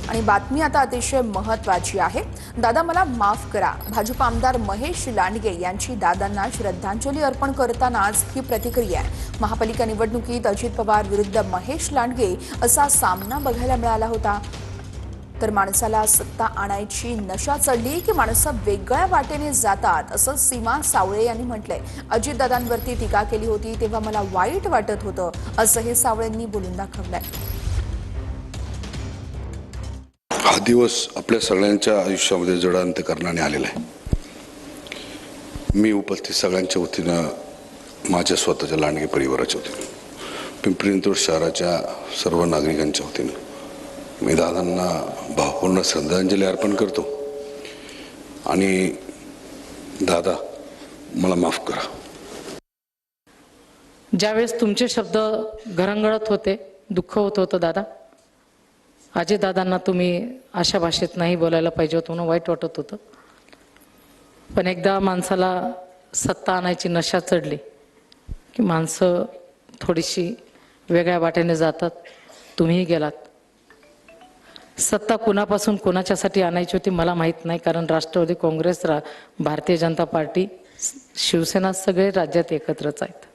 आणि बातमी आता अतिशय महत्त्वाची आहे। दादा मला माफ करा। भाजप आमदार महेश लांडगे यांची दादांना श्रद्धांजली अर्पण करतानाच ही प्रतिक्रिया आहे। महापालिका निवडणुकीत अजित पवार विरुद्ध महेश लांडगे असा सामना बघायला मिळाला होता। तर माणसाला सत्ता आणायची नशा चढली की माणसं वेगळ्या वाटेने जातात असं सीमा सावळे यांनी म्हटलंय। अजितदादांवरती टीका केली होती तेव्हा मला वाईट वाटत होतं असंही सावळेंनी बोलून दाखवलंय। हा दिवस आपल्या सगळ्यांच्या आयुष्यामध्ये जडांतकरणाने आलेला आहे। मी उपस्थित सगळ्यांच्या वतीनं माझ्या स्वतःच्या लांडगे परिवाराच्या वतीनं पिंपरी चिंचवड शहराच्या सर्व नागरिकांच्या वतीनं मी दादांना भावपूर्ण श्रद्धांजली अर्पण करतो आणि दादा मला माफ करा। ज्यावेळेस तुमचे शब्द घरंगळत होते, दुःख होत होतं दादा, अजय दादांना तुम्ही अशा भाषेत नाही बोलायला पाहिजे होतं म्हणून वाईट वाटत होतं। पण एकदा माणसाला सत्ता आणायची नशा चढली की माणसं थोडीशी वेगळ्या वाटेने जातात। तुम्हीही गेलात। सत्ता कुणापासून कोणाच्यासाठी आणायची होती मला माहीत नाही, कारण राष्ट्रवादी काँग्रेस, भारतीय जनता पार्टी, शिवसेना सगळे राज्यात एकत्रच आहेत।